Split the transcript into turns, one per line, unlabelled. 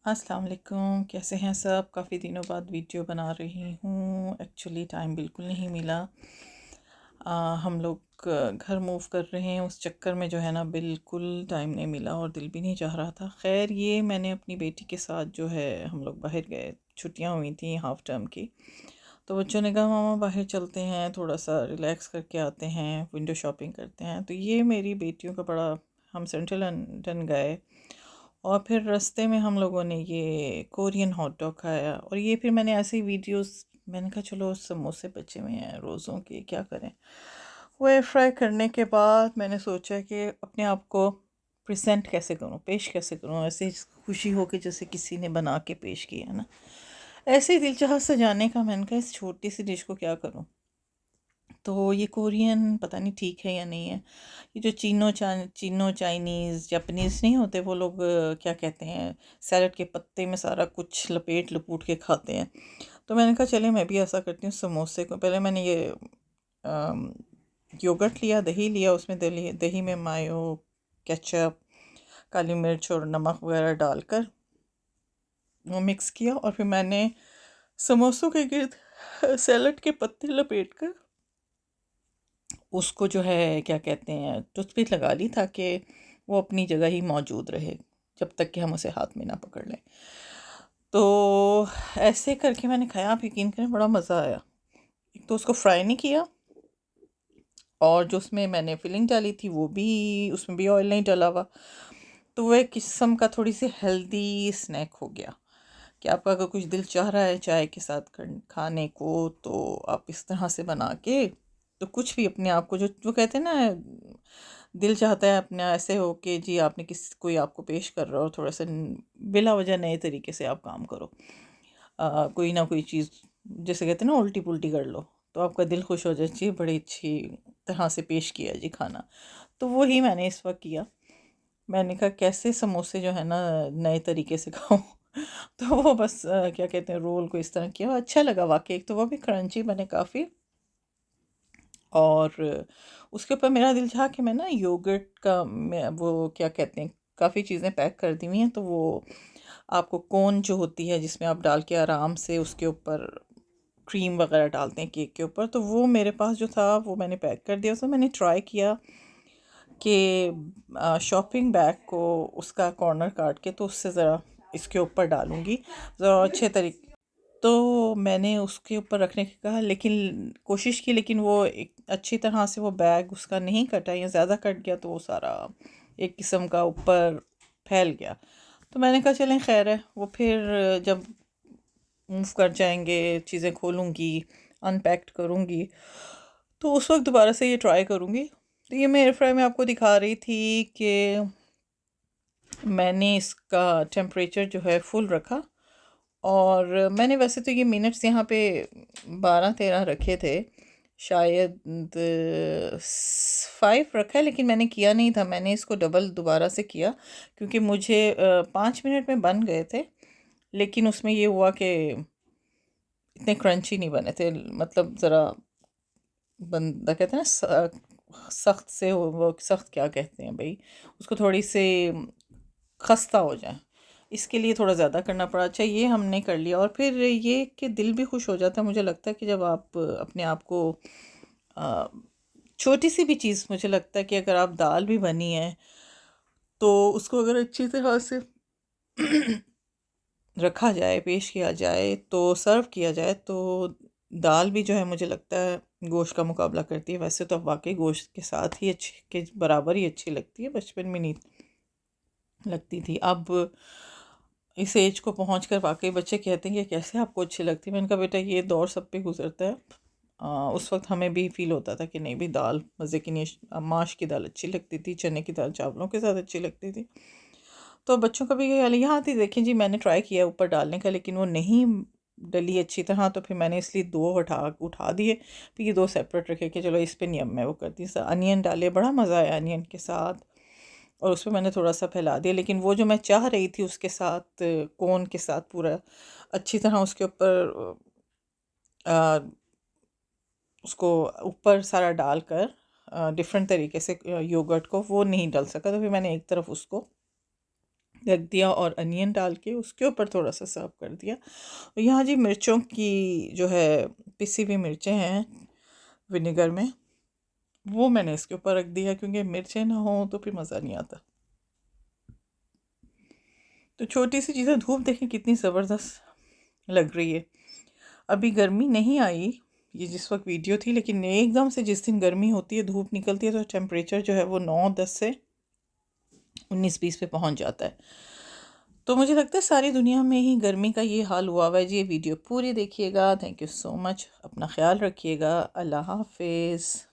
अस्सलाम वालेकुम, कैसे हैं सब। काफ़ी दिनों बाद वीडियो बना रही हूँ। एक्चुअली टाइम बिल्कुल नहीं मिला। हम लोग घर मूव कर रहे हैं, उस चक्कर में जो है ना बिल्कुल टाइम नहीं मिला और दिल भी नहीं चाह रहा था। खैर ये मैंने अपनी बेटी के साथ जो है हम लोग बाहर गए, छुट्टियाँ हुई थी हाफ़ टर्म की। तो बच्चों ने कहा मामा बाहर चलते हैं, थोड़ा सा रिलैक्स करके आते हैं, विंडो शॉपिंग करते हैं। तो ये मेरी बेटियों का बड़ा, हम सेंट्रल लंदन गए और फिर रास्ते में हम लोगों ने ये कोरियन हॉट डॉग खाया। और ये फिर मैंने ऐसे ही वीडियोस, मैंने कहा चलो समोसे बचे हुए हैं रोज़ों के, क्या करें। वो एयर फ्राई करने के बाद मैंने सोचा कि अपने आप को प्रेजेंट कैसे करूं, पेश कैसे करूं, ऐसे खुशी हो के जैसे किसी ने बना के पेश किया है ना, ऐसे ही दिल चाहा सजाने का। मैंने कहा इस छोटी सी डिश को क्या करूं। तो ये कोरियन पता नहीं ठीक है या नहीं है। ये जो चीनो चाइनीज़ जापानीज़ नहीं होते, वो लोग क्या कहते हैं, सैलड के पत्ते में सारा कुछ लपेट लपूट के खाते हैं। तो मैंने कहा चले मैं भी ऐसा करती हूँ। समोसे को पहले मैंने ये योगर्ट लिया, दही लिया, उसमें दही दही में मायो, केचप, काली मिर्च और नमक वगैरह डालकर वो मिक्स किया। और फिर मैंने समोसों के गिर्द सैलड के पत्ते लपेट कर उसको जो है क्या कहते हैं टूथपिक लगा ली, ताकि वो अपनी जगह ही मौजूद रहे जब तक कि हम उसे हाथ में ना पकड़ लें। तो ऐसे करके मैंने खाया, आप यकीन करें बड़ा मज़ा आया। एक तो उसको फ्राई नहीं किया, और जो उसमें मैंने फिलिंग डाली थी वो भी, उसमें भी ऑयल नहीं डला हुआ। तो वो एक किस्म का थोड़ी सी हेल्दी स्नैक हो गया कि आपका अगर कुछ दिल चाह रहा है चाय के साथ खाने को, तो आप इस तरह से बना के, तो कुछ भी अपने आप को, जो वो कहते हैं ना, दिल चाहता है अपना ऐसे हो कि जी आपने किस कोई आपको पेश कर रहा हो, थोड़ा सा बिला वजह नए तरीके से आप काम करो। कोई ना कोई चीज़, जैसे कहते हैं ना उल्टी पुल्टी कर लो, तो आपका दिल खुश हो जाए, जी बड़ी अच्छी तरह से पेश किया जी खाना। तो वही मैंने इस वक्त किया। मैंने कहा कैसे समोसे जो है ना नए तरीके से खाऊं। तो वो बस क्या कहते हैं, रोल को इस तरह किया, अच्छा लगा वाकई। एक तो वो भी क्रंची बने काफ़ी, और उसके ऊपर मेरा दिल चाहा कि मैं ना योगर्ट का, वो क्या कहते हैं, काफ़ी चीज़ें पैक कर दी हुई हैं, तो वो आपको कोन जो होती है जिसमें आप डाल के आराम से उसके ऊपर क्रीम वगैरह डालते हैं केक के ऊपर, तो वो मेरे पास जो था वो मैंने पैक कर दिया। तो मैंने ट्राई किया कि शॉपिंग बैग को उसका कॉर्नर काट के तो उससे ज़रा इसके ऊपर डालूँगी ज़रा अच्छे तरीके। तो मैंने उसके ऊपर रखने का कहा, लेकिन कोशिश की, लेकिन वो एक अच्छी तरह से वो बैग उसका नहीं कटा, या ज़्यादा कट गया तो वो सारा एक किस्म का ऊपर फैल गया। तो मैंने कहा चलें खैर है, वो फिर जब मूव कर जाएंगे, चीज़ें खोलूँगी, अनपैक्ड करूँगी, तो उस वक्त दोबारा से ये ट्राई करूँगी। तो ये मैं एयर फ्राई में आपको दिखा रही थी कि मैंने इसका टेम्परेचर जो है फुल रखा। और मैंने वैसे तो ये मिनट्स यहाँ पे 12-13 रखे थे, शायद 5 रखा है, लेकिन मैंने किया नहीं था। मैंने इसको डबल दोबारा से किया क्योंकि मुझे 5 मिनट में बन गए थे, लेकिन उसमें ये हुआ कि इतने क्रंची नहीं बने थे। मतलब ज़रा बंदा कहते हैं ना सख्त से वो सख्त क्या कहते हैं भाई, उसको थोड़ी सी खस्ता हो जाए, इसके लिए थोड़ा ज़्यादा करना पड़ा। अच्छा ये हमने कर लिया। और फिर ये कि दिल भी खुश हो जाता है, मुझे लगता है कि जब आप अपने आप को अ, छोटी सी भी चीज़, मुझे लगता है कि अगर आप दाल भी बनी है तो उसको अगर अच्छी तरह से रखा जाए, पेश किया जाए, तो सर्व किया जाए, तो दाल भी जो है मुझे लगता है गोश्त का मुकाबला करती है। वैसे तो वाकई गोश्त के साथ ही अच्छी, के बराबर ही अच्छी लगती है, बचपन में नहीं लगती थी। अब इस एज को पहुँच कर वाकई बच्चे कहते हैं कि कैसे आपको अच्छी लगती है। मैंने कहा बेटा ये दौर सब पे गुजरता है। उस वक्त हमें भी फील होता था कि नहीं भी दाल मज़े की नहीं, माश की दाल अच्छी लगती थी, चने की दाल चावलों के साथ अच्छी लगती थी। तो बच्चों का भी ये हाल है। यहाँ थी देखें जी, मैंने ट्राई किया ऊपर डालने का, लेकिन वो नहीं डली अच्छी तरह, तो फिर मैंने इसलिए दो उठा उठा दिए। फिर ये दो सेपरेट रखे कि चलो इस पे नहीं अब मैं वो करती। अनियन डाले, बड़ा मज़ा आया अनियन के साथ, और उसमें मैंने थोड़ा सा फैला दिया। लेकिन वो जो मैं चाह रही थी उसके साथ, कोन के साथ पूरा अच्छी तरह उसके ऊपर उसको ऊपर सारा डालकर डिफरेंट तरीके से योगर्ट को, वो नहीं डल सका। तो फिर मैंने एक तरफ उसको रख दिया और अनियन डाल के उसके ऊपर थोड़ा सा सर्व कर दिया। और यहाँ जी मिर्चों की जो है पिसी हुई मिर्चें हैं विनेगर में, वो मैंने इसके ऊपर रख दिया, क्योंकि मिर्चें ना हो तो फिर मज़ा नहीं आता। तो छोटी सी चीज़ें, धूप देखें कितनी ज़बरदस्त लग रही है। अभी गर्मी नहीं आई ये जिस वक्त वीडियो थी, लेकिन एकदम से जिस दिन गर्मी होती है, धूप निकलती है, तो टेम्परेचर जो है वो 9-10 से 19-20 पे पहुंच जाता है। तो मुझे लगता है सारी दुनिया में ही गर्मी का ये हाल हुआ हुआ है जी। ये वीडियो पूरी देखिएगा। Thank you so much. अपना ख्याल रखिएगा। अल्लाह हाफिज़।